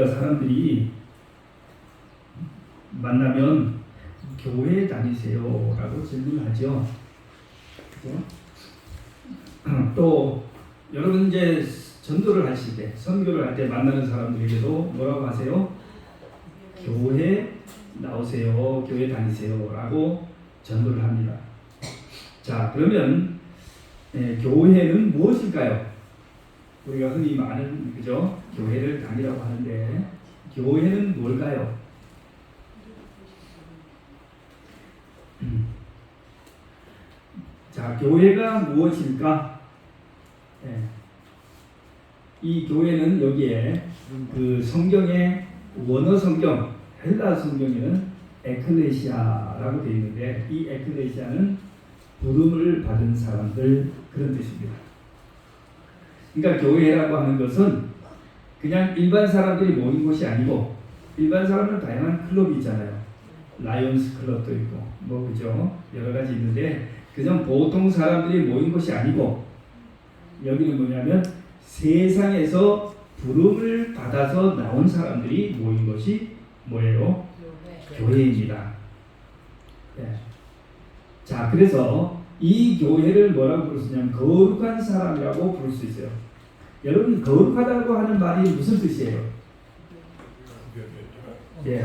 사람들이 만나면 교회 다니세요 라고 질문하죠. 그죠? 또 여러분 이제 전도를 하실 때, 선교를 할 때 만나는 사람들에게도 뭐라고 하세요? 교회 나오세요, 교회 다니세요 라고 전도를 합니다. 자, 그러면 교회는 무엇일까요? 우리가 흔히 많은, 그죠? 교회를 다니라고 하는데 교회는 뭘까요? 자, 교회가 무엇일까? 이 교회는 여기에 그 성경의 원어 성경, 헬라 성경에는 에클레시아라고 되어 있는데, 이 에클레시아는 부름을 받은 사람들, 그런 뜻입니다. 그러니까 교회라고 하는 것은 그냥 일반 사람들이 모인 곳이 아니고, 일반 사람은 다양한 클럽이 있잖아요. 라이온스 클럽도 있고 뭐 그죠, 여러 가지 있는데 그냥 보통 사람들이 모인 곳이 아니고, 여기는 뭐냐면 세상에서 부름을 받아서 나온 사람들이 모인 것이 뭐예요? 교회입니다. 네. 자, 그래서 이 교회를 뭐라고 부를 수 있냐면 거룩한 사람이라고 부를 수 있어요. 여러분, 거룩하다고 하는 말이 무슨 뜻이에요? 예,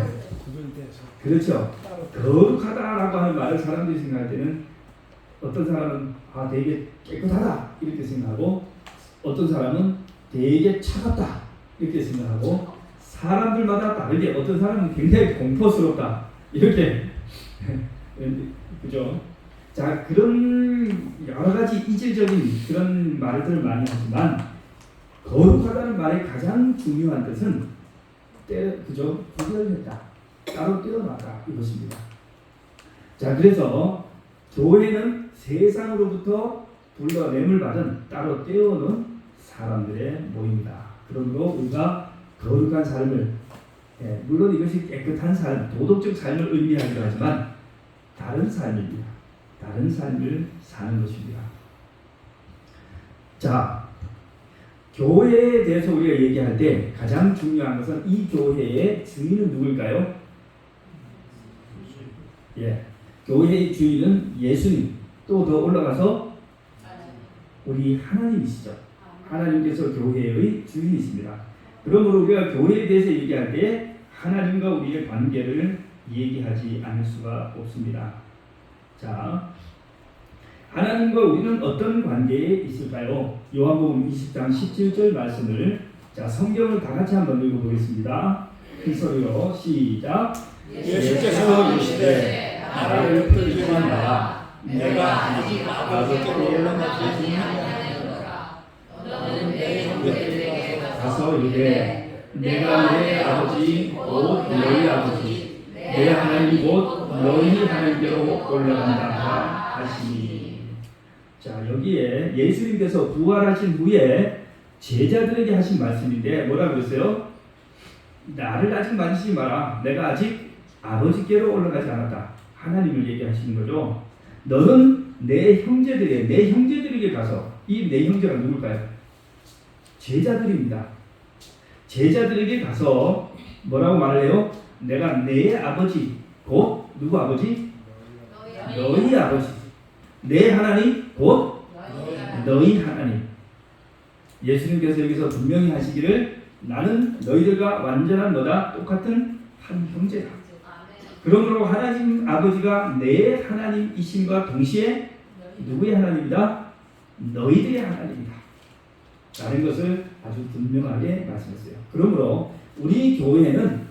그렇죠. 거룩하다라고 하는 말을 사람들이 생각할 때는, 어떤 사람은 되게 깨끗하다 이렇게 생각하고, 어떤 사람은 되게 차갑다 이렇게 생각하고, 사람들마다 다르게 어떤 사람은 굉장히 공포스럽다 이렇게 그죠? 자, 그런 여러 가지 이질적인 그런 말들을 많이 하지만, 거룩하다는 말의 가장 중요한 뜻은 그죠? 구별했다, 따로 떼어놨다 이것입니다. 자, 그래서 교회는 세상으로부터 불러냄을 받은 따로 떼어놓은 사람들의 모임이다. 그러므로 우리가 거룩한 삶을, 물론 이것이 깨끗한 삶, 도덕적 삶을 의미하기도 하지만 다른 삶입니다. 다른 삶을 사는 것입니다. 자, 교회에 대해서 우리가 얘기할 때 가장 중요한 것은 이 교회의 주인은 누구일까요? 교회의 주인은 예수님, 또 더 올라가서 우리 하나님이시죠. 하나님께서 교회의 주인이십니다. 그러므로 우리가 교회에 대해서 얘기할 때 하나님과 우리의 관계를 얘기하지 않을 수가 없습니다. 자, 하나님과 우리는 어떤 관계에 있을까요? 요한복음 20장 17절 말씀을, 자, 성경을 다 같이 한번 읽어보겠습니다. 큰 소리로 시작. 예수께서 이르시되 나를 끌기만 하라. 내가 아직 아버지께로 올라가지 아니하노라. 너는 내 형제들에게 가서 이르되 내가 내 아버지 곧 너희 아버지, 내 하나님 곧 너희 하나님께로 올라간다 하시니. 자, 여기에 예수님께서 부활하신 후에 제자들에게 하신 말씀인데 뭐라고 그랬어요? 나를 아직 만지지 마라. 내가 아직 아버지께로 올라가지 않았다. 하나님을 얘기하시는 거죠. 너는 내 형제들에게 가서, 이 내 형제가 누굴까요? 제자들입니다. 제자들에게 가서 뭐라고 말을 해요? 내가 내 아버지, 곧 누구 아버지? 너희 아버지. 내 하나님, 곧 너희 하나님. 예수님께서 여기서 분명히 하시기를, 나는 너희들과 완전한 너다, 똑같은 한 형제다. 그러므로 하나님 아버지가 내 하나님이심과 동시에 누구의 하나님이다? 너희들의 하나님이다 라는 것을 아주 분명하게 말씀했어요. 그러므로 우리 교회는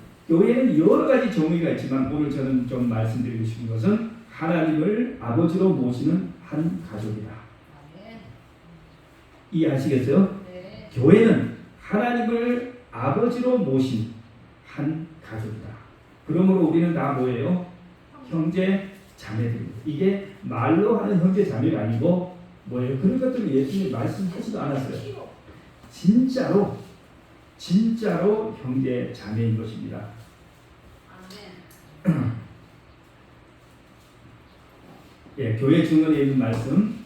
여러 가지 정의가 있지만, 오늘 저는 좀 말씀드리고 싶은 것은 하나님을 아버지로 모시는 한 가족이다. 이해하시겠어요? 네. 교회는 하나님을 아버지로 모신 한 가족이다. 그러므로 우리는 다 뭐예요? 형제 자매들입니다. 이게 말로 하는 형제 자매가 아니고 뭐예요? 그런 것들을 예수님이 말씀하지도 않았어요. 진짜로 형제 자매인 것입니다. 교회 증언에 있는 말씀,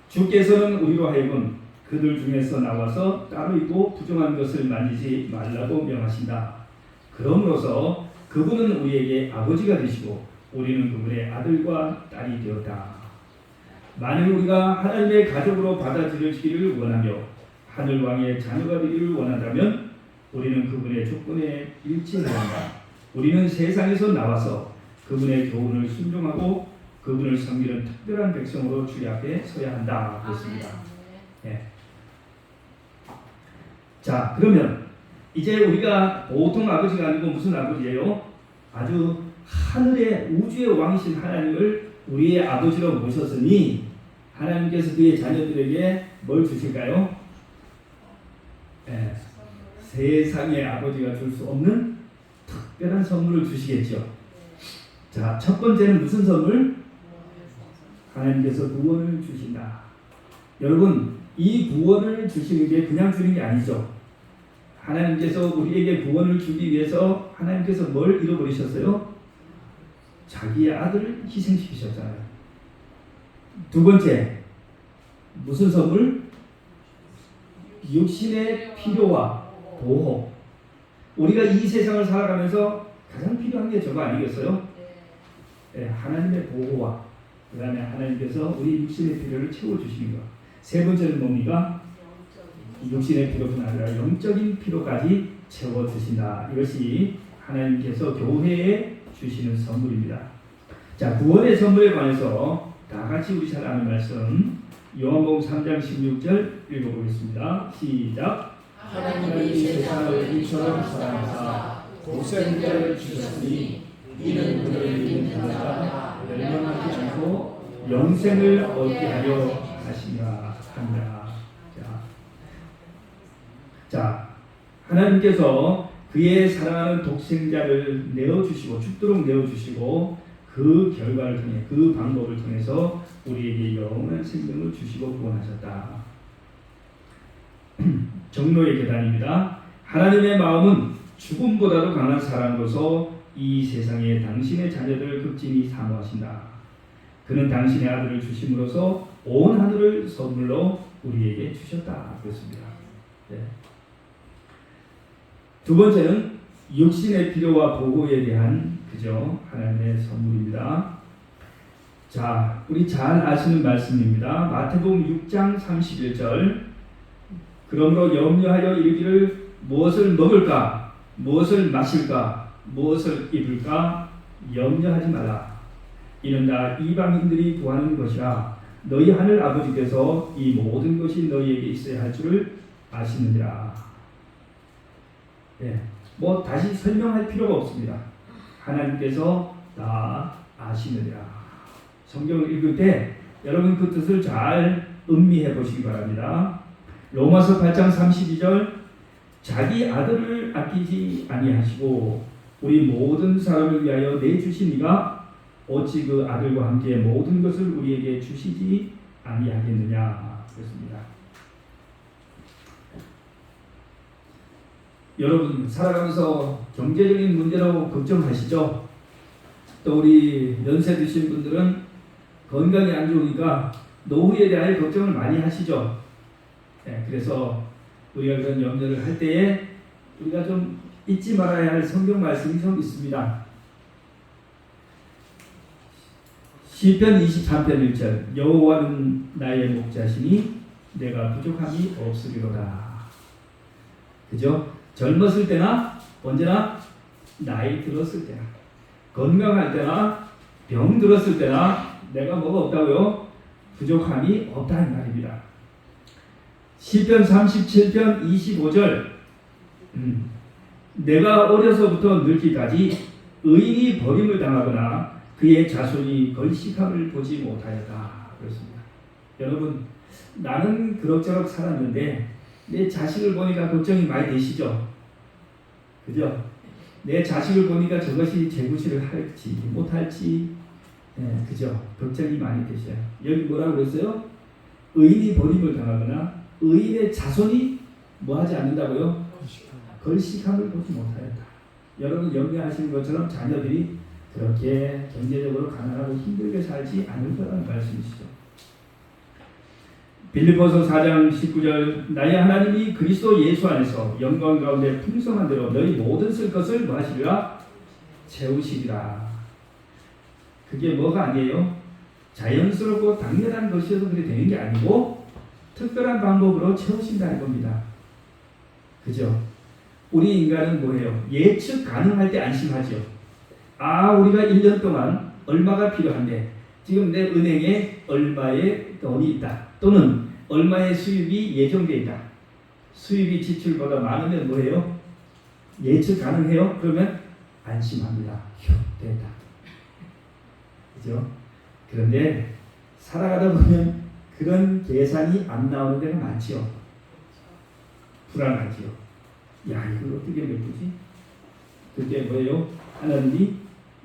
주께서는 우리로 하여금 그들 중에서 나와서 따로 있고 부정한 것을 만지지 말라고 명하신다. 그럼으로써 그분은 우리에게 아버지가 되시고 우리는 그분의 아들과 딸이 되었다. 만일 우리가 하나님의 가족으로 받아들여지기를 원하며 하늘왕의 자녀가 되기를 원한다면 우리는 그분의 조건에 일치해야 한다. 우리는 세상에서 나와서 그분의 교훈을 순종하고 그분을 섬기는 특별한 백성으로 주의 앞에 서야 한다. 그렇습니다. 네. 자, 그러면 이제 우리가 보통 아버지가 아니고 무슨 아버지예요? 아주 하늘의 우주의 왕이신 하나님을 우리의 아버지로 모셨으니 하나님께서 그의 자녀들에게 뭘 주실까요? 네. 세상의 아버지가 줄 수 없는 특별한 선물을 주시겠죠. 자, 첫 번째는 무슨 선물? 하나님께서 구원을 주신다. 여러분, 이 구원을 주시는 게 그냥 주는 게 아니죠. 하나님께서 우리에게 구원을 주기 위해서 하나님께서 뭘 잃어버리셨어요? 자기의 아들을 희생시키셨잖아요. 두 번째, 무슨 선물? 육신의 필요와 보호. 우리가 이 세상을 살아가면서 가장 필요한 게 저거 아니겠어요? 네, 하나님의 보호와 그 다음에 하나님께서 우리 육신의 필요를 채워주시는 것. 세 번째는 뭡니까? 육신의 필요뿐 아니라 영적인 필요까지 채워주신다. 이것이 하나님께서 교회에 주시는 선물입니다. 자, 구원의 선물에 관해서 다 같이 우리 잘 아는 말씀 요한복음 3장 16절 읽어보겠습니다. 시작. 하나님이 세상을 이처럼 사랑하사 독생자를 주셨으니 이는 그를 믿는 자가 멸망하지 않고 영생을 얻게 하려 하시니라 합니다. 자, 하나님께서 그의 사랑하는 독생자를 내어주시고 죽도록 내어주시고 그 결과를 통해 그 방법을 통해서 우리에게 영원한 생명을 주시고 구원하셨다. 정로의 계단입니다. 하나님의 마음은 죽음보다도 강한 사랑으로서 이 세상에 당신의 자녀들을 극진히 사모하신다. 그는 당신의 아들을 주심으로써 온 하늘을 선물로 우리에게 주셨다. 그렇습니다. 네. 두 번째는 육신의 필요와 보호에 대한 그죠 하나님의 선물입니다. 자, 우리 잘 아시는 말씀입니다. 마태복음 6장 31절. 그러므로 염려하여 이르기를 무엇을 먹을까, 무엇을 마실까, 무엇을 입을까 염려하지 말라. 이는 다 이방인들이 구하는 것이라. 너희 하늘 아버지께서 이 모든 것이 너희에게 있어야 할 줄을 아시느니라. 예, 뭐 다시 설명할 필요가 없습니다. 하나님께서 다 아시느니라. 성경을 읽을 때 여러분 그 뜻을 잘 음미해 보시기 바랍니다. 로마서 8장 32절 자기 아들을 아끼지 아니하시고 우리 모든 사람을 위하여 내주시니가 어찌 그 아들과 함께 모든 것을 우리에게 주시지 아니하겠느냐. 그렇습니다. 여러분 살아가면서 경제적인 문제로 걱정하시죠? 또 우리 연세 드신 분들은 건강이 안 좋으니까 노후에 대하여 걱정을 많이 하시죠? 네, 그래서 우리가 그런 염려를 할 때에 우리가 좀 잊지 말아야 할 성경 말씀이 좀 있습니다. 시편 23편 1절 여호와는 나의 목자시니 내가 부족함이 없으리로다. 그죠? 젊었을 때나 언제나 나이 들었을 때나 건강할 때나 병 들었을 때나 내가 뭐가 없다고요? 부족함이 없다 이 말입니다. 시편 37편 25절 내가 어려서부터 늙기까지 의인이 버림을 당하거나 그의 자손이 걸식함을 보지 못하였다. 그렇습니다. 여러분 나는 그럭저럭 살았는데 내 자식을 보니까 걱정이 많이 되시죠? 그죠? 내 자식을 보니까 저것이 재구실을 할지 못할지 그죠? 걱정이 많이 되셔요. 여기 뭐라고 그랬어요? 의인이 버림을 당하거나 의인의 자손이 뭐 하지 않는다고요? 걸식함을 보지 못하였다. 여러분 염려하시는 것처럼 자녀들이 그렇게 경제적으로 가난하고 힘들게 살지 않을 거라는 말씀이시죠. 빌립보서 4장 19절 나의 하나님이 그리스도 예수 안에서 영광 가운데 풍성한 대로 너희 모든 쓸 것을 뭐 하시리라? 채우시리라. 그게 뭐가 아니에요? 자연스럽고 당연한 것이어서 그렇게 되는 게 아니고 특별한 방법으로 채우신다는 겁니다. 그죠? 우리 인간은 뭐예요? 예측 가능할 때 안심하죠. 우리가 1년 동안 얼마가 필요한데 지금 내 은행에 얼마의 돈이 있다. 또는 얼마의 수입이 예정되어 있다. 수입이 지출보다 많으면 뭐예요? 예측 가능해요? 그러면 안심합니다. 됐다. 그죠? 그런데 살아가다 보면 그런 계산이 안 나오는 데가 많지요. 불안하지요. 이걸 어떻게 메꾸지? 그게 뭐예요? 하나님이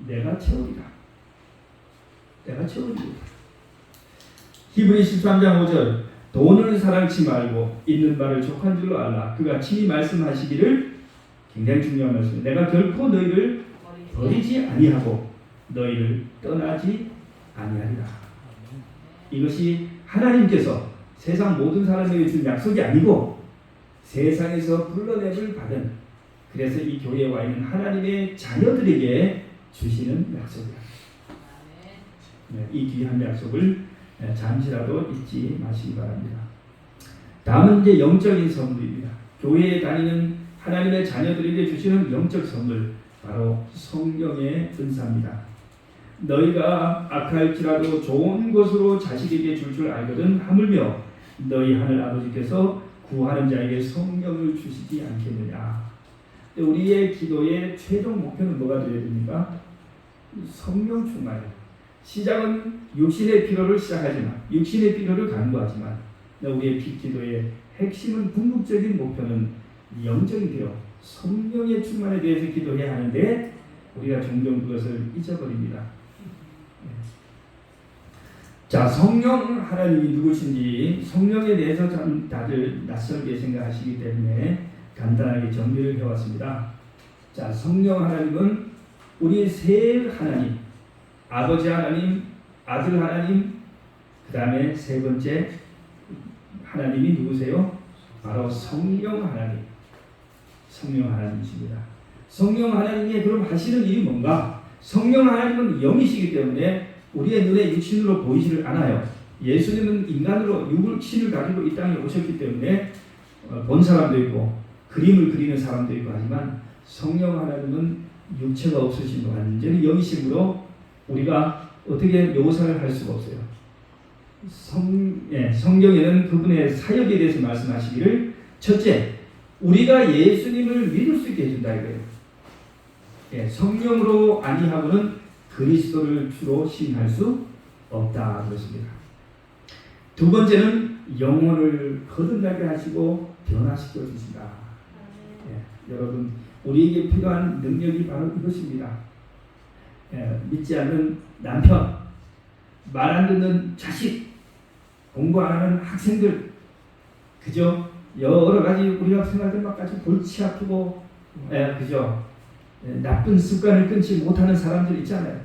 내가 채우리라. 내가 채우리라. 히브리 13장 5절 돈을 사랑치 말고 있는 바를 족한 줄로 알라. 그가 친히 말씀하시기를 굉장히 중요한 말씀. 내가 결코 너희를 버리지 아니하고 너희를 떠나지 아니하리라. 이것이 하나님께서 세상 모든 사람에게 준 약속이 아니고 세상에서 불러냄을 받은, 그래서 이 교회에 와 있는 하나님의 자녀들에게 주시는 약속이다. 이 귀한 약속을 잠시라도 잊지 마시기 바랍니다. 다음은 이제 영적인 선물입니다. 교회에 다니는 하나님의 자녀들에게 주시는 영적 선물, 바로 성령의 은사입니다. 너희가 악할지라도 좋은 것으로 자식에게 줄 알거든 하물며 너희 하늘 아버지께서 구하는 자에게 성령을 주시지 않겠느냐. 우리의 기도의 최종 목표는 뭐가 되어야 됩니까? 성령 충만이에요. 시작은 육신의 필요를 시작하지만, 육신의 필요를 간구하지만, 우리의 기도의 핵심은 궁극적인 목표는 영적인 필요, 성령의 충만에 대해서 기도해야 하는데 우리가 종종 그것을 잊어버립니다. 자, 성령 하나님이 누구신지 성령에 대해서 참 다들 낯설게 생각하시기 때문에 간단하게 정리를 해왔습니다. 자, 성령 하나님은 우리 세 하나님, 아버지 하나님, 아들 하나님, 그 다음에 세 번째 하나님이 누구세요? 바로 성령 하나님. 성령 하나님이십니다. 성령 하나님이 그럼 하시는 일이 뭔가? 성령 하나님은 영이시기 때문에 우리의 눈에 육신으로 보이지를 않아요. 예수님은 인간으로 육신을 가지고 이 땅에 오셨기 때문에 본 사람도 있고 그림을 그리는 사람도 있고 하지만 성령 하나님은 육체가 없으신 완전히 영이심으로 우리가 어떻게 묘사를 할 수가 없어요. 성경에는 그분의 사역에 대해서 말씀하시기를 첫째, 우리가 예수님을 믿을 수 있게 해준다 이거예요. 성령으로 아니하고는 그리스도를 주로 시인할 수 없다 그렇습니다. 두 번째는 영혼을 거듭나게 하시고 변화시켜 주신다. 여러분, 우리에게 필요한 능력이 바로 이것입니다. 믿지 않는 남편, 말 안 듣는 자식, 공부 안 하는 학생들, 그죠? 여러 가지 우리가 생각할 것까지 골치 아프고, 그죠? 나쁜 습관을 끊지 못하는 사람들 있잖아요.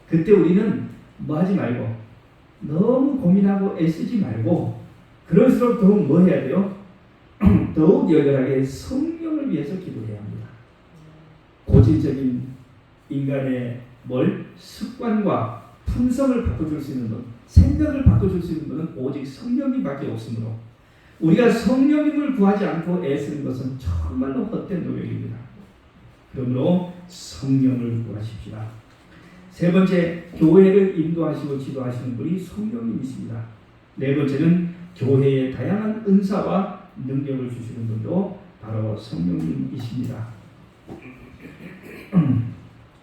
그때 우리는 뭐 하지 말고, 너무 고민하고 애쓰지 말고, 그럴수록 더욱 뭐 해야 돼요? 더욱 열렬하게 성령을 위해서 기도해야 합니다. 고질적인 인간의 습관과 품성을 바꿔줄 수 있는 분, 생각을 바꿔줄 수 있는 분은 오직 성령님밖에 없으므로 우리가 성령님을 구하지 않고 애쓰는 것은 정말로 헛된 노력입니다. 그러므로 성령을 구하십시다. 세 번째, 교회를 인도하시고 지도하시는 분이 성령님이십니다. 네 번째는 교회의 다양한 은사와 능력을 주시는 분도 바로 성령님이십니다.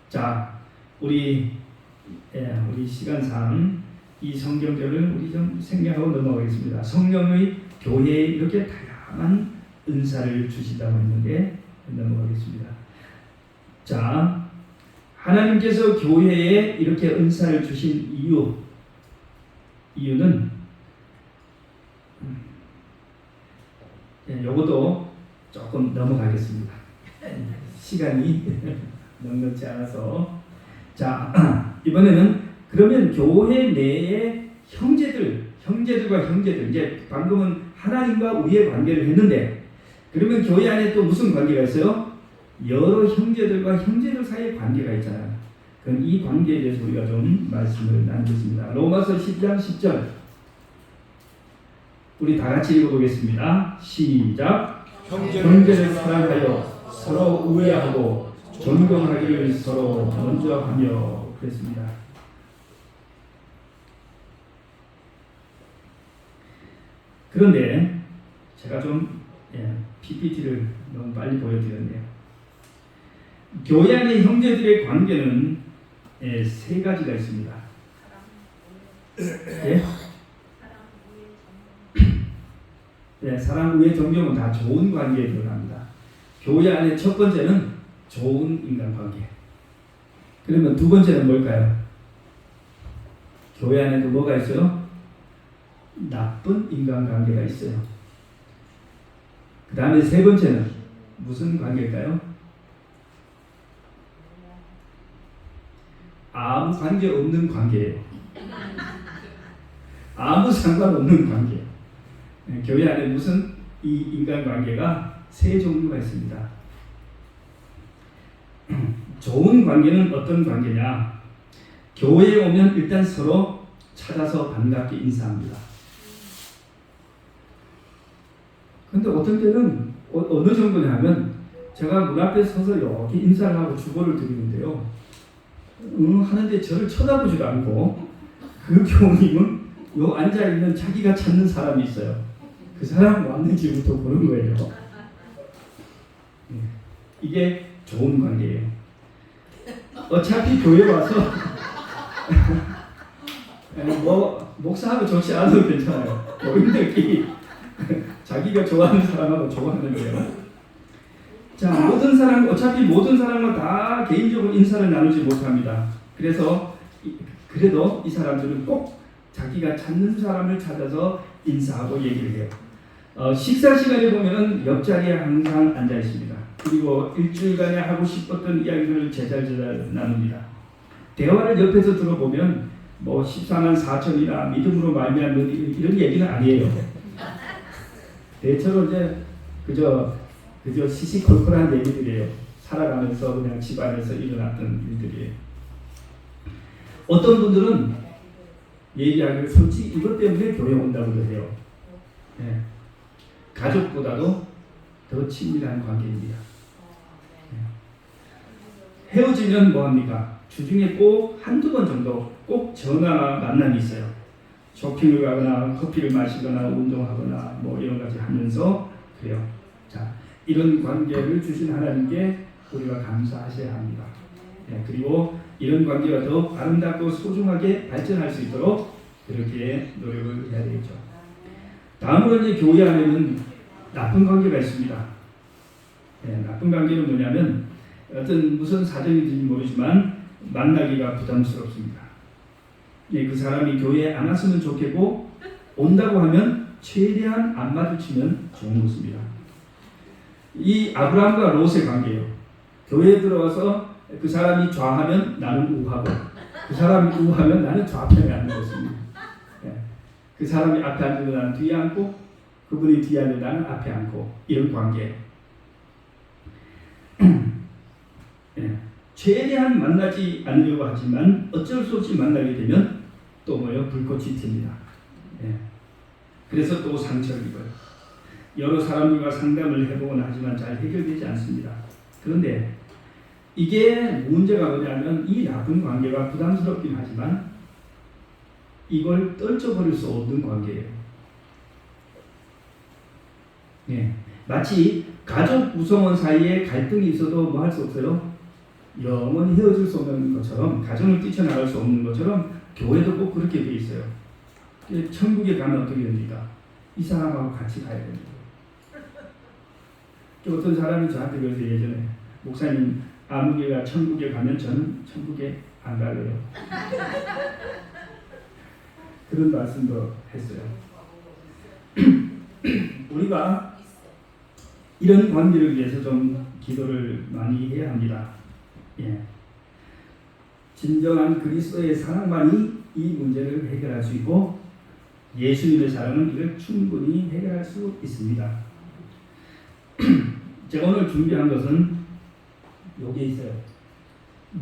자, 우리 시간상 이 성경절을 우리 좀 생략하고 넘어가겠습니다. 성령의 교회에 이렇게 다양한 은사를 주시다고 했는데 넘어가겠습니다. 자, 하나님께서 교회에 이렇게 은사를 주신 이유는 요것도 조금 넘어가겠습니다. 시간이 넉넉지 않아서. 자, 이번에는 그러면 교회 내에 형제들 형제들과 형제들, 이제 방금은 하나님과 우리의 관계를 했는데, 그러면 교회 안에 또 무슨 관계가 있어요? 여러 형제들과 형제들 사이의 관계가 있잖아요. 그럼 이 관계에 대해서 우리가 좀 말씀을 나누겠습니다. 로마서 10장 10절 우리 다 같이 읽어보겠습니다. 시작. 형제를 사랑하여 서로 우애하고 존경하기를 서로 먼저 하며 그랬습니다. 그런데 제가 좀 PPT를 너무 빨리 보여드렸네요. 교회 안의 형제들의 관계는 세 가지가 있습니다. 사랑, 우애, 존경은 다 좋은 관계에 들어갑니다. 교회 안의 첫 번째는 좋은 인간관계. 그러면 두 번째는 뭘까요? 교회 안에도 뭐가 있어요? 나쁜 인간관계가 있어요. 그 다음에 세 번째는 무슨 관계일까요? 아무 관계 없는 관계예요. 아무 상관없는 관계. 교회 안에 무슨 이 인간관계가 세 종류가 있습니다. 좋은 관계는 어떤 관계냐? 교회에 오면 일단 서로 찾아서 반갑게 인사합니다. 근데 어떤 때는 어느 정도냐 하면 제가 문 앞에 서서 여기 인사를 하고 주보를 드리는데요. 하는데 저를 쳐다보지도 않고 그 교우님은 요 앉아있는 자기가 찾는 사람이 있어요. 그 사람 왔는지부터 보는 거예요. 이게 좋은 관계예요. 어차피 교회 와서 뭐 목사하고 좋지 않아도 괜찮아요. 교인들끼리 자기가 좋아하는 사람하고 좋아하는 거예요. 자, 모든 사람, 어차피 모든 사람과 다 개인적으로 인사를 나누지 못합니다. 그래도 이 사람들은 꼭 자기가 찾는 사람을 찾아서 인사하고 얘기를 해요. 식사 시간에 보면은 옆자리에 항상 앉아 있습니다. 그리고 일주일간에 하고 싶었던 이야기를 제잘제잘 나눕니다. 대화를 옆에서 들어보면 뭐 14만 4천이나 믿음으로 말미암는 이런 얘기는 아니에요. 대체로 이제 그저 시시콜콜한 얘기들이에요. 살아가면서 그냥 집안에서 일어났던 일들이에요. 어떤 분들은 얘기하기를 솔직히 이것 때문에 교회 온다고 해요. 네. 가족보다도 더 친밀한 관계입니다. 네. 헤어지면 뭐합니까? 주중에 꼭 한두 번 정도 꼭 전화나 만남이 있어요. 쇼핑을 가거나 커피를 마시거나 운동하거나 뭐 이런 가지 하면서 그래요. 자, 이런 관계를 주신 하나님께 우리가 감사하셔야 합니다. 네, 그리고 이런 관계가 더 아름답고 소중하게 발전할 수 있도록 그렇게 노력을 해야 되겠죠. 다음으로 이제 교회 안에는 나쁜 관계가 있습니다. 네, 나쁜 관계는 뭐냐면 어떤 무슨 사정인지 모르지만 만나기가 부담스럽습니다. 네, 그 사람이 교회에 안 왔으면 좋겠고 온다고 하면 최대한 안 마주치면 좋은 것입니다. 이 아브라함과 롯의 관계예요. 교회에 들어와서 그 사람이 좌하면 나는 우하고 그 사람이 우하면 나는 좌편에 앉는 것입니다. 네. 그 사람이 앞에 앉으면 나는 뒤에 앉고 그분이 뒤에 앉으면 나는 앞에 앉고 이런 관계. 네. 최대한 만나지 않으려고 하지만 어쩔 수 없이 만나게 되면 또 뭐요? 불꽃이 튑니다. 네. 그래서 또 상처를 입어요. 여러 사람들과 상담을 해보곤 하지만 잘 해결되지 않습니다. 그런데 이게 문제가 뭐냐면 이 나쁜 관계가 부담스럽긴 하지만 이걸 떨쳐버릴 수 없는 관계예요. 네. 마치 가족 구성원 사이에 갈등이 있어도 뭐 할 수 없어요. 영원히 헤어질 수 없는 것처럼 가정을 뛰쳐나갈 수 없는 것처럼 교회도 꼭 그렇게 돼 있어요. 천국에 가면 어떻게 됩니까? 이 사람하고 같이 가야 됩니다. 어떤 사람이 저한테 그래서 예전에 목사님 아무개가 천국에 가면 저는 천국에 안 갈래요. 그런 말씀도 했어요. 우리가 이런 관계를 위해서 좀 기도를 많이 해야 합니다. 예. 진정한 그리스도의 사랑만이 이 문제를 해결할 수 있고 예수님의 사랑은 이걸 충분히 해결할 수 있습니다. 제가 오늘 준비한 것은 여기에 있어요.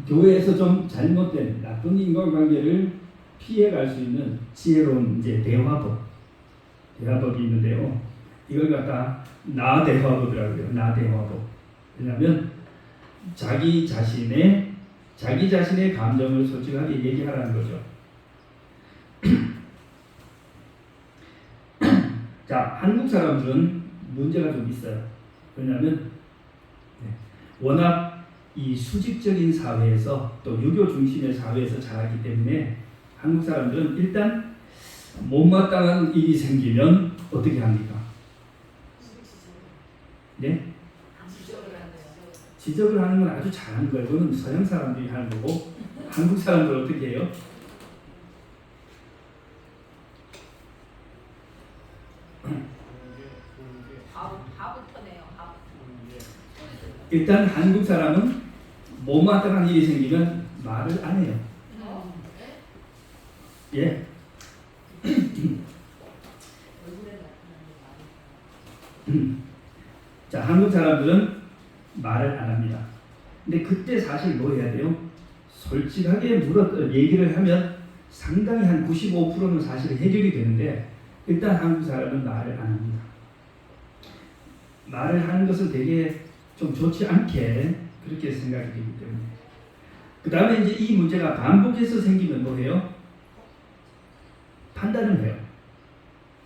교회에서 좀 잘못된 나쁜 인간관계를 피해갈 수 있는 지혜로운 이제 대화법이 있는데요. 이걸 갖다 나대화법이라고 해요. 나대화법. 왜냐하면 자기 자신의 감정을 솔직하게 얘기하라는 거죠. 자, 한국 사람들은 문제가 좀 있어요. 왜냐하면 워낙 이 수직적인 사회에서 또 유교 중심의 사회에서 자라기 때문에 한국 사람들은 일단 못마땅한 일이 생기면 어떻게 합니까? 네? 지적을 하는 건 아주 잘하는 거예요. 그건 서양 사람들이 하는 거고 한국 사람들은 어떻게 해요? 일단 한국 사람은 못마땅한 일이 생기면 말을 안 해요. 예. 자, 한국 사람들은 말을 안 합니다. 근데 그때 사실 뭐 해야 돼요? 솔직하게 얘기를 하면 상당히 한 95%는 사실 해결이 되는데 일단 한국 사람은 말을 안 합니다. 말을 하는 것은 되게 좀 좋지 않게 그렇게 생각이 되기 때문에 그 다음에 이제 이 문제가 반복해서 생기면 뭐해요? 판단을 해요.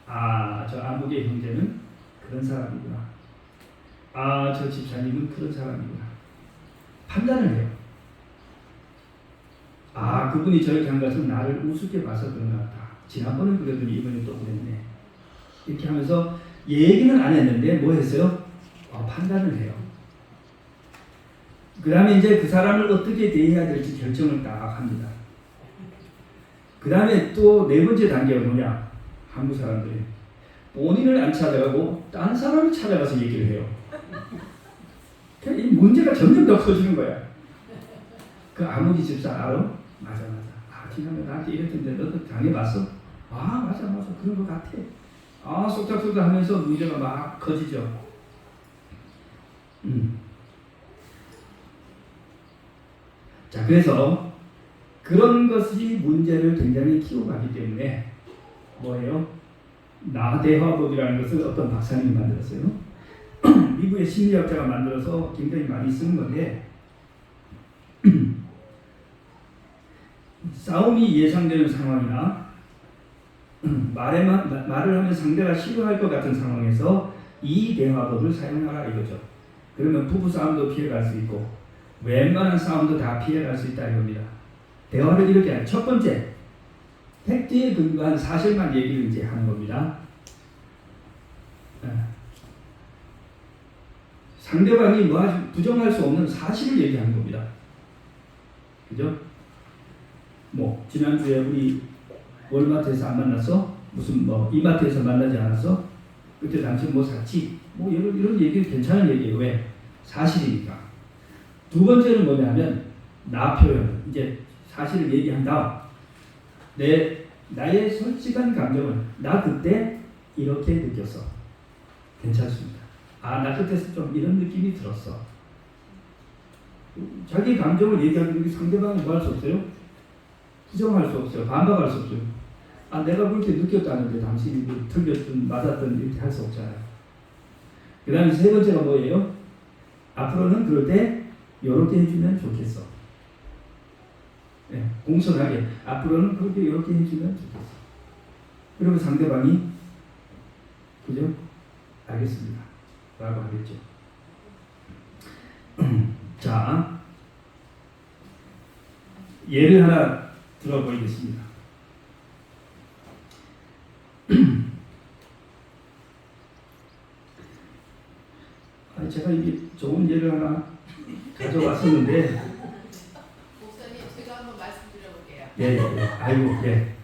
아, 저 아무개 형제는 그런 사람이구나. 아, 저 집사님은 그런 사람이구나. 판단을 해요. 아, 그분이 저렇게 한 것은 나를 우습게 봐서 그런 것 같다. 지난번에 그러더니 이번에 또 그랬네. 이렇게 하면서 얘기는 안 했는데 뭐 했어요? 판단을 해요. 그 다음에 이제 그 사람을 어떻게 대해야 될지 결정을 딱 합니다. 그 다음에 또 네 번째 단계가 뭐냐? 한국 사람들이 본인을 안 찾아가고 딴 사람을 찾아가서 얘기를 해요. 이 문제가 점점 더 커지는 거야. 그 아무기 집사 알아? 맞아. 아, 지난번에 나한테 이랬던데 너도 당해봤어? 아, 맞아. 그런 것 같아. 아, 쏙닥쏙닥 하면서 문제가 막 커지죠. 자, 그래서 그런 것이 문제를 굉장히 키워가기 때문에 뭐예요? 나대화법이라는 것을 어떤 박사님이 만들었어요. 미국의 심리학자가 만들어서 굉장히 많이 쓰는 건데 싸움이 예상되는 상황이나 말을 하면 상대가 싫어할 것 같은 상황에서 이 대화법을 사용하라 이거죠. 그러면 부부싸움도 피해갈 수 있고 웬만한 싸움도 다 피해갈 수 있다 이겁니다. 대화를 이렇게 하는 첫 번째, 팩트에 근거한 사실만 얘기를 이제 하는 겁니다. 상대방이 부정할 수 없는 사실을 얘기하는 겁니다. 그죠? 뭐 지난주에 우리 월마트에서 안 만났어? 무슨 이마트에서 만나지 않았어? 그때 당신 뭐 샀지? 이런 얘기 괜찮은 얘기예요. 왜? 사실이니까. 두 번째는 뭐냐면 나 표현. 이제 사실을 얘기한 다음 나의 솔직한 감정은 나 그때 이렇게 느꼈어. 괜찮습니다. 아, 나 그때 좀 이런 느낌이 들었어. 자기 감정을 얘기하는 게 상대방이 뭐 할 수 없어요? 부정할 수 없어요. 반박할 수 없어요. 아, 내가 그렇게 느꼈다는데 당신이 틀렸든 맞았든 이렇게 할 수 없잖아요. 그 다음에 세 번째가 뭐예요? 앞으로는 그럴 때 이렇게 해주면 좋겠어. 네, 공손하게 앞으로는 그렇게 이렇게 해주면 좋겠어. 그리고 상대방이 그죠? 알겠습니다 라고 하겠죠. 자, 예를 하나 들어보이겠습니다. 제가 이게 좋은 예를 하나 가져왔었는데 목사님, 제가 한번 말씀드려볼게요. 예. 아이고, 예.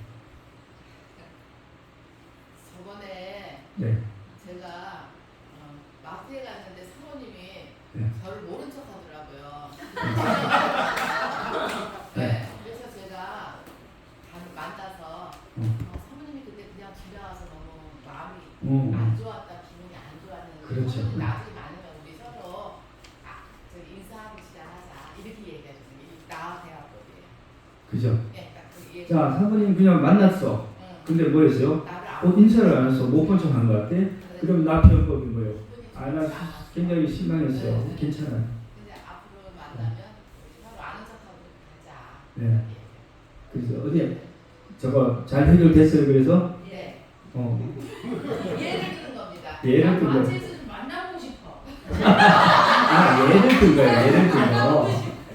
저번에 네. 제가 마트에 갔는데 사모님이 네. 저를 모른 척 하더라고요. 네. 그래서 제가 만나서 사모님이 그때 그냥 안 좋았다, 기분이 안 좋았는데 그렇죠. 소문이 나중에 많으면 우리 서로 저기 인사하고 시작하자 이렇게 얘기해주는 게 나 대화법이에요. 그죠? 예, 딱 그 얘기. 자, 사모님 그냥 만났어. 응. 근데 뭐였어요? 나를 안 인사를 안 했어. 못 본 척 한 것 같아. 그럼 나 편법이 뭐예요? 나 굉장히 실망했어요. 괜찮아요. 근데 앞으로 만나면 우리 서로 아는 척하고 가자. 네. 그래서 어디 저거 잘 해결됐어요. 그래서 예. 예를 예를 드는 겁니다. 든 거. 마트에서 좀 만나고 싶어. 예를 든 거예요. 예를 든 거.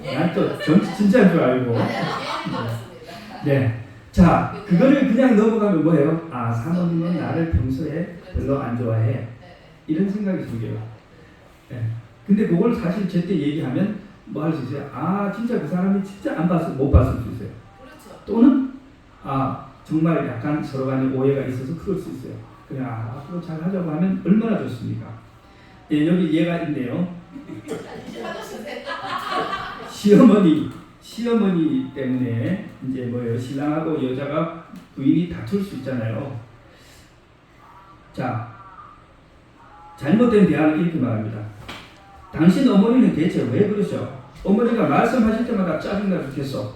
예를 난 또 들었습니다. 진짜인 줄 알고. 아니, 예를 들었습니다. 네. 자, 그거를 그냥 넘어가면 뭐예요? 아, 사모님은 나를 평소에 별로 안 좋아해. 네. 이런 생각이 들게요. 네. 근데 그걸 사실 제때 얘기하면 뭐 할 수 있어요? 아, 진짜 그 사람이 진짜 못 봤을 수 있어요. 그렇죠. 또는 아, 정말 약간 서로 간에 오해가 있어서 그럴 수 있어요. 그냥 앞으로 잘 하자고 하면 얼마나 좋습니까? 예, 여기 얘가 있네요. 시어머니 때문에 이제 뭐예요? 신랑하고 여자가 부인이 다툴 수 있잖아요. 자, 잘못된 대화는 이렇게 말합니다. 당신 어머니는 대체 왜 그러셔? 어머니가 말씀하실 때마다 짜증나 죽겠어.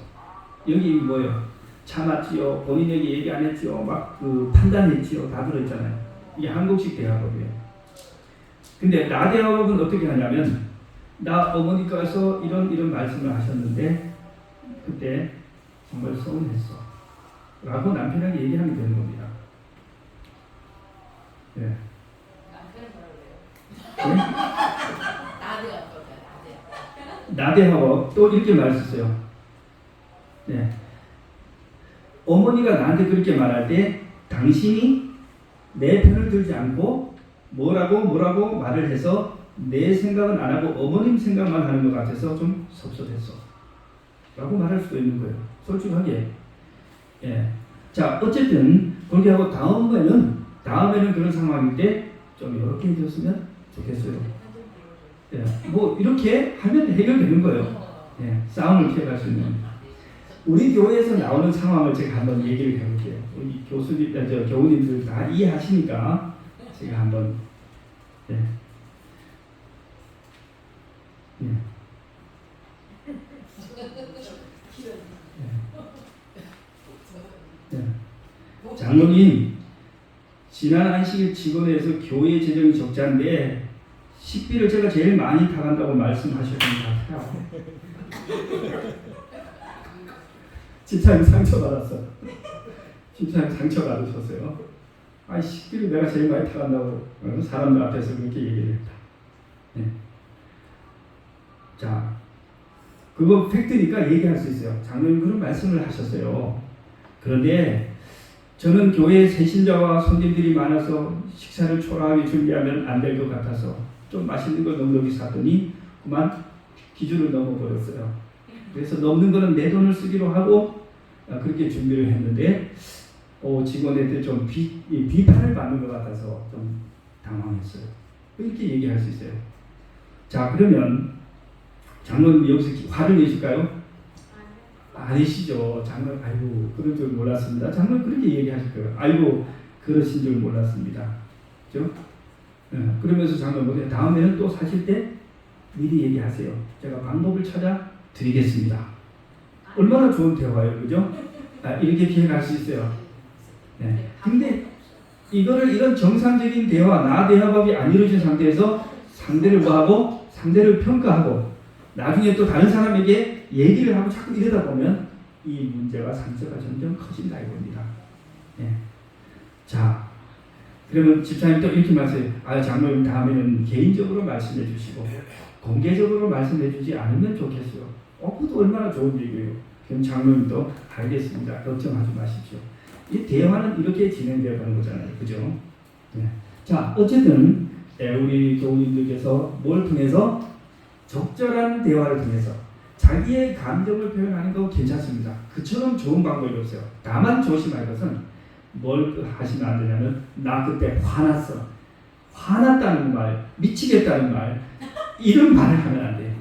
여기 뭐예요? 참았지요. 본인에게 얘기 안 했지요. 막 그 판단했지요. 다 들어있잖아요. 이게 한국식 대화법이에요. 근데 나 대화법은 어떻게 하냐면 나 어머니께서 이런 말씀을 하셨는데 그때 정말 서운했어. 라고 남편에게 얘기하면 되는 겁니다. 네. 남편은 뭐라고 그래요? 나대요. 나대하고 또 이렇게 말했어요. 네. 어머니가 나한테 그렇게 말할 때 당신이 내 편을 들지 않고 뭐라고 말을 해서 내 생각은 안 하고 어머님 생각만 하는 것 같아서 좀 섭섭했어. 라고 말할 수도 있는 거예요. 솔직하게. 예. 자, 어쨌든 그렇게 하고 다음에는 그런 상황일 때 좀 이렇게 해줬으면 좋겠어요. 예. 뭐 이렇게 하면 해결되는 거예요. 예. 싸움을 피해갈 수 있는. 우리 교회에서 나오는 상황을 제가 한번 얘기를 해볼게요. 우리 교우님들 다 이해하시니까 제가 한번 예. 예. 예. 장로님, 지난 안식일 직원에서 교회 재정이 적자인데 식비를 제가 제일 많이 타간다고 말씀하셨던 것 같아요. 집사님 상처받았어. 집사님 상처받으셨어요. 아, 식비를 내가 제일 많이 타간다고 사람들 앞에서 그렇게 얘기를 했다. 네. 자, 그거 팩트니까 얘기할 수 있어요. 장로님 그런 말씀을 하셨어요. 그런데 저는 교회에 새신자와 손님들이 많아서 식사를 초라하게 준비하면 안 될 것 같아서 좀 맛있는 걸 넉넉히 샀더니 그만 기준을 넘어버렸어요. 그래서 넘는 거는 내 돈을 쓰기로 하고 그렇게 준비를 했는데 직원한테 좀 비판을 받는 것 같아서 좀 당황했어요. 이렇게 얘기할 수 있어요. 자, 그러면 장로님 여기서 화를 내실까요? 아니시죠. 장로님, 아이고 그런 줄 몰랐습니다. 장로님 그렇게 얘기하실 거예요. 아이고 그러신 줄 몰랐습니다. 그죠? 그러면서 장로님 다음에는 또 사실 때 미리 얘기하세요. 제가 방법을 찾아 드리겠습니다. 얼마나 좋은 대화예요, 그죠? 이렇게 피해갈 수 있어요. 네. 근데 이런 정상적인 대화, 나 대화법이 안 이루어진 상태에서 상대를 뭐하고 상대를 평가하고 나중에 또 다른 사람에게 얘기를 하고 자꾸 이러다 보면 이 문제가 상처가 점점 커진다 이겁니다. 네. 자, 그러면 집사님 또 이렇게 말씀해요. 장로님 다음에는 개인적으로 말씀해 주시고 공개적으로 말씀해 주지 않으면 좋겠어요. 그것도 얼마나 좋은 얘기예요. 그럼 장로님도 알겠습니다. 걱정하지 마십시오. 이 대화는 이렇게 진행되어 가는 거잖아요. 그죠? 네. 자, 어쨌든 우리 교우님들께서 뭘 통해서 적절한 대화를 통해서 자기의 감정을 표현하는 거 괜찮습니다. 그처럼 좋은 방법이 없어요. 다만 조심할 것은 뭘 하시면 안 되냐면 나 그때 화났어. 화났다는 말, 미치겠다는 말 이런 말을 하면 안 돼요.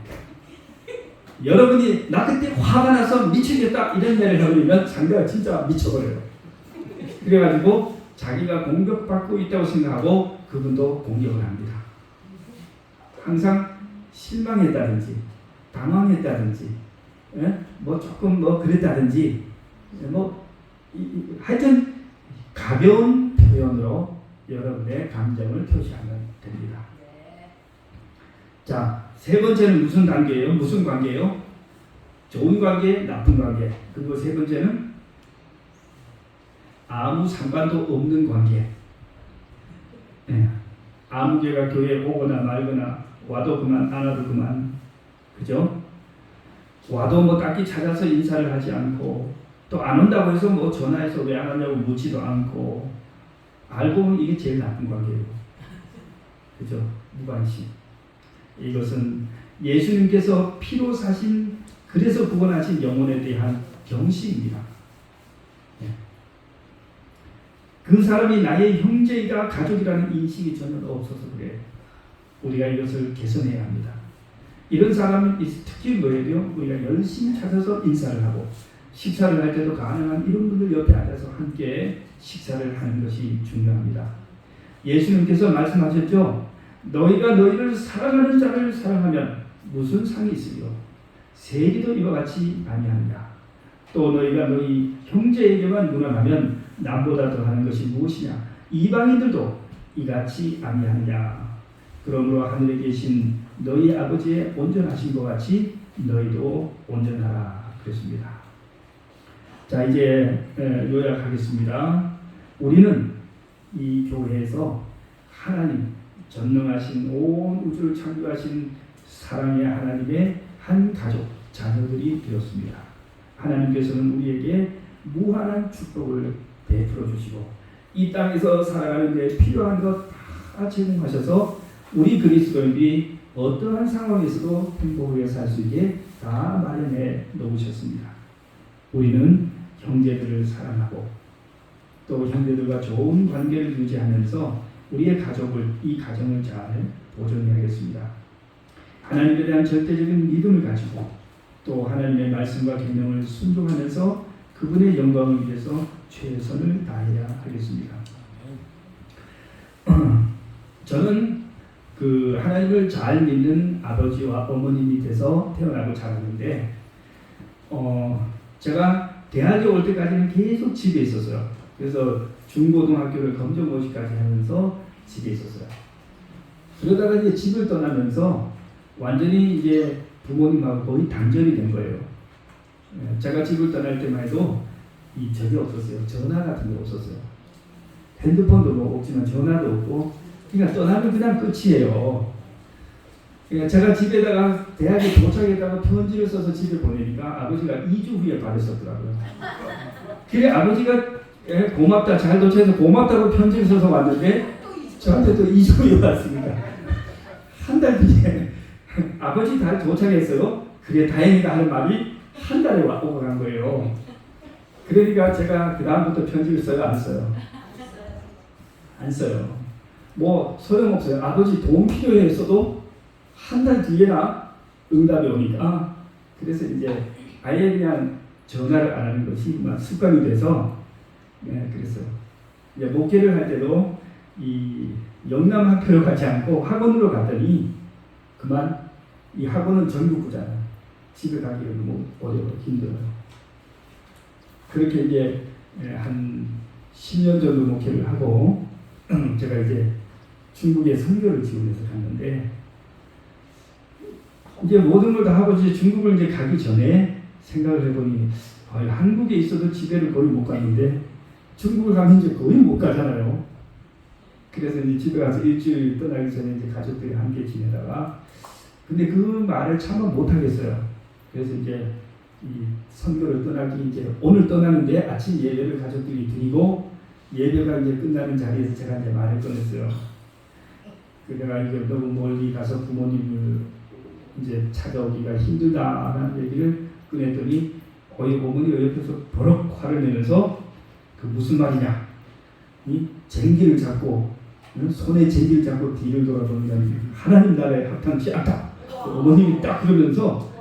여러분이 나 그때 화가 나서 미치겠다 이런 말을 해버리면 상대가 진짜 미쳐버려요. 그래가지고 자기가 공격받고 있다고 생각하고 그분도 공격을 합니다. 항상 실망했다든지 당황했다든지 뭐 조금 뭐 그랬다든지 하여튼 가벼운 표현으로 여러분의 감정을 표시하면 됩니다. 자, 세 번째는 무슨 관계예요? 무슨 관계예요? 좋은 관계, 나쁜 관계. 그리고 세 번째는 아무 상관도 없는 관계. 아무 개가 교회에 오거나 말거나 와도 그만 안 와도 그만. 그죠? 와도 뭐 딱히 찾아서 인사를 하지 않고 또 안 온다고 해서 뭐 전화해서 왜 안 왔냐고 묻지도 않고 알고 보면 이게 제일 나쁜 관계예요. 그죠? 무관심. 이것은 예수님께서 피로 사신 그래서 구원하신 영혼에 대한 경시입니다. 그 사람이 나의 형제이다 가족이라는 인식이 전혀 없어서 그래. 우리가 이것을 개선해야 합니다. 이런 사람은 특히 뭐예요? 우리가 열심히 찾아서 인사를 하고 식사를 할 때도 가능한 이런 분들 옆에 앉아서 함께 식사를 하는 것이 중요합니다. 예수님께서 말씀하셨죠. 너희가 너희를 사랑하는 자를 사랑하면 무슨 상이 있으리요? 세리도 이와 같이 아니하느냐. 또 너희가 너희 형제에게만 문안하면 남보다 더하는 것이 무엇이냐. 이방인들도 이같이 아니하느냐. 그러므로 하늘에 계신 너희 아버지의 온전하신 것 같이 너희도 온전하라 그랬습니다. 자, 이제 요약하겠습니다. 우리는 이 교회에서 하나님 전능하신 온 우주를 창조하신 사랑의 하나님의 한 가족 자녀들이 되었습니다. 하나님께서는 우리에게 무한한 축복을 베풀어 주시고 이 땅에서 살아가는 데 필요한 것 다 제공하셔서 우리 그리스도인들이 어떠한 상황에서도 행복하게 살 수 있게 다 마련해 놓으셨습니다. 우리는 형제들을 사랑하고 또 형제들과 좋은 관계를 유지하면서 우리의 이 가정을 잘 보존해야겠습니다. 하나님에 대한 절대적인 믿음을 가지고 또 하나님의 말씀과 계명을 순종하면서 그분의 영광을 위해서 최선을 다해야 하겠습니다. 저는 그 하나님을 잘 믿는 아버지와 어머니 밑에서 태어나고 자랐는데 제가 대학에 올 때까지는 계속 집에 있었어요. 그래서 중고등학교를 검정고시까지 하면서 집에 있었어요. 그러다가 이제 집을 떠나면서 완전히 이제 부모님하고 거의 단절이 된 거예요. 제가 집을 떠날 때만 해도 저게 없었어요. 전화 같은 게 없었어요. 핸드폰도 뭐 없지만 전화도 없고 그러니까 떠나면 그냥 끝이에요. 그러니까 제가 집에다가 대학에 도착했다가 편지를 써서 집에 보내니까 아버지가 2주 후에 받으셨더라고요. 그래 아버지가 고맙다 잘 도착해서 고맙다고 편지를 써서 왔는데 저한테 또 2주 후에 왔습니다. 한 달 뒤에 아버지 다 도착했어요. 그래 다행이다 하는 말이 한 달에 오고 간 거예요. 그러니까 제가 그 다음부터 편지를 써요 안 써요? 안 써요. 뭐 소용없어요. 아버지 도움 필요했어도 한 달 뒤에나 응답이 오니까 그래서 이제 아예 그냥 전화를 안 하는 것이 습관이 돼서 그래서 이제 목회를 할 때도 이 영남 학교를 가지 않고 학원으로 갔더니 그만 이 학원은 전국구잖아요. 집에 가기가 너무 어려워요. 힘들어요. 그렇게 이제 한 10년 정도 목회를 하고 제가 이제 중국에 선교를 지원해서 갔는데 이제 모든 걸 다 하고 이제 중국을 이제 가기 전에 생각을 해보니 한국에 있어도 집에를 거의 못 갔는데 중국을 가면 이제 거의 못 가잖아요. 그래서 이제 집에 가서 일주일 떠나기 전에 이제 가족들이 함께 지내다가 근데 그 말을 참아 못 하겠어요. 그래서 이제 이 선교를 떠나기 이제 오늘 떠나는데 아침 예배를 가족들이 드리고 예배가 이제 끝나는 자리에서 제가 이제 말을 꺼냈어요. 내가 이제 너무 멀리 가서 부모님을 이제 찾아오기가 힘들다라는 얘기를 꺼냈더니 어이 어머니가 옆에서 버럭 화를 내면서 그 무슨 말이냐? 이 쟁기를 잡고 손에 쟁기를 잡고 뒤를 돌아보면 하나님 나라에 합당치 않다. 어머님이 딱 그러면서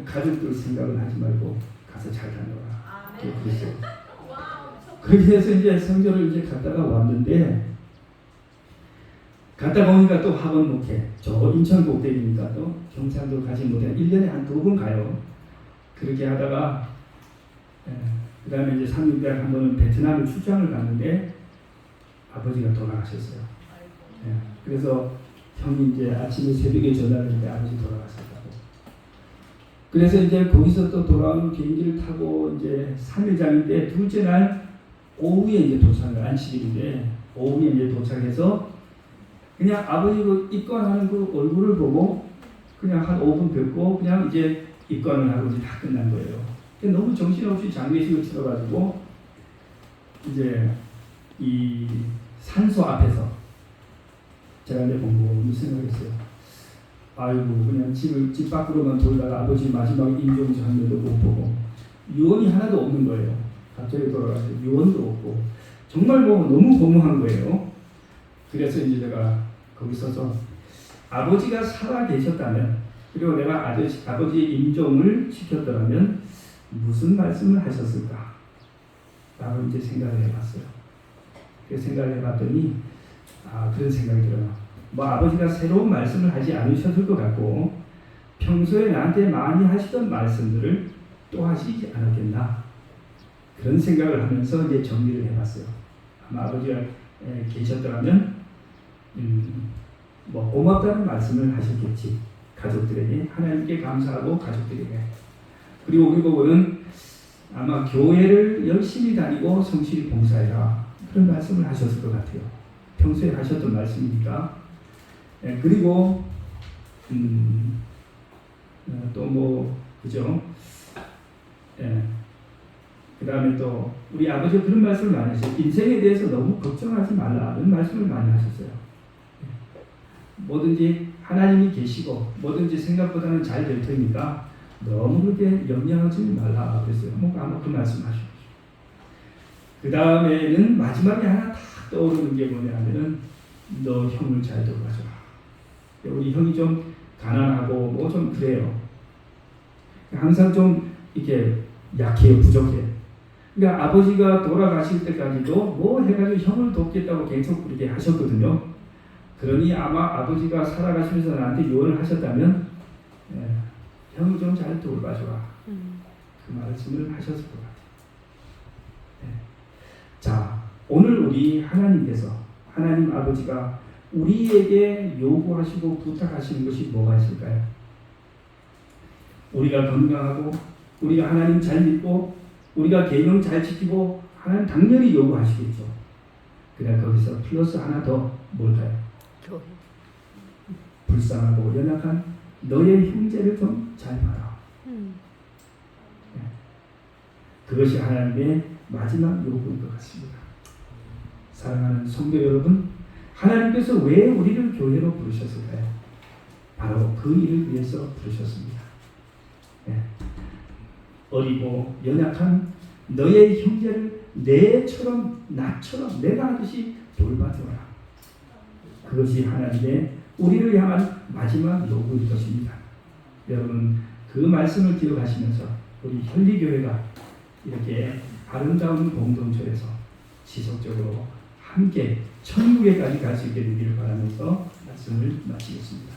가족들 생각을 하지 말고 가서 잘 다녀라. 그랬어요. 거기에서 이제 성전을 이제 갔다가 왔는데 갔다 보니까 또 학원 목회, 저 인천 꼭대기니까 또 경상도 가지 못해 1년에 한 2번 가요. 그렇게 하다가 그 다음에 이제 3년 때 한 번은 베트남을 출장을 갔는데 아버지가 돌아가셨어요. 예, 그래서 형이 이제 아침에 새벽에 전화를 했는데 아버지 돌아가셨다고. 그래서 이제 거기서 또 돌아오는 비행기를 타고 이제 3일장인데 둘째 날 오후에 이제 도착을 안식일인데 오후에 이제 도착해서 그냥 아버지 그 입관하는 그 얼굴을 보고 그냥 한 5분 뵙고 그냥 이제 입관을 하고 이제 다 끝난 거예요. 너무 정신없이 장례식을 치러가지고 이제 이 산소 앞에서 제가 이제 보고 무슨 생각했어요. 아이고 그냥 집 밖으로만 돌다가 아버지 마지막 임종 장면도 못 보고 유언이 하나도 없는 거예요. 갑자기 돌아가서 유언도 없고 정말 뭐 너무 고무한 거예요. 그래서 이제 제가 거기 서서 아버지가 살아 계셨다면 그리고 내가 아버지 임종을 시켰더라면 무슨 말씀을 하셨을까? 라고 이제 생각을 해봤어요. 그 생각을 해봤더니 그런 생각이 들어요. 뭐 아버지가 새로운 말씀을 하지 않으셨을 것 같고 평소에 나한테 많이 하시던 말씀들을 또 하시지 않았겠나 그런 생각을 하면서 이제 정리를 해봤어요. 아마 아버지가 계셨더라면 뭐 고맙다는 말씀을 하셨겠지. 가족들에게 하나님께 감사하고 가족들에게 그리고 그거는 아마 교회를 열심히 다니고 성실히 봉사해라 그런 말씀을 하셨을 것 같아요. 평소에 하셨던 말씀이니까. 그리고 또 뭐 그죠? 그 다음에 또 우리 아버지가 그런 말씀을 많이 하셨어요. 인생에 대해서 너무 걱정하지 말라 그런 말씀을 많이 하셨어요. 뭐든지 하나님이 계시고 뭐든지 생각보다는 잘 될 테니까 너무 그렇게 염려하지 말라 그랬어요. 아마 그 말씀 하셨죠. 그 다음에는 마지막에 하나 딱 떠오르는 게 뭐냐면은 너 형을 잘 돌봐줘라. 우리 형이 좀 가난하고 뭐 좀 그래요. 항상 좀 이렇게 약해요, 부족해. 그러니까 아버지가 돌아가실 때까지도 뭐 해가지고 형을 돕겠다고 계속 그렇게 하셨거든요. 그러니 아마 아버지가 살아가시면서 나한테 유언을 하셨다면 형을 좀 잘 돌봐줘라. 그 말씀을 하셨을 것 같아요. 자, 오늘 우리 하나님께서 하나님 아버지가 우리에게 요구하시고 부탁하시는 것이 뭐가 있을까요? 우리가 건강하고 우리가 하나님 잘 믿고 우리가 계명 잘 지키고 하나님 당연히 요구하시겠죠. 그냥 거기서 플러스 하나 더 뭘까요? 불쌍하고 연약한 너의 형제를 좀 잘 봐라. 그것이 하나님의 마지막 요구인 것 같습니다. 사랑하는 성도 여러분, 하나님께서 왜 우리를 교회로 부르셨을까요? 바로 그 일을 위해서 부르셨습니다. 어리고 연약한 너의 형제를 나처럼 내가 하듯이 돌봐줘라. 그것이 하나님의 우리를 향한 마지막 요구일 것입니다. 여러분 그 말씀을 기억하시면서 우리 현리교회가 이렇게 아름다운 공동체에서 지속적으로 함께 천국에까지 갈 수 있게 되기를 바라면서 말씀을 마치겠습니다.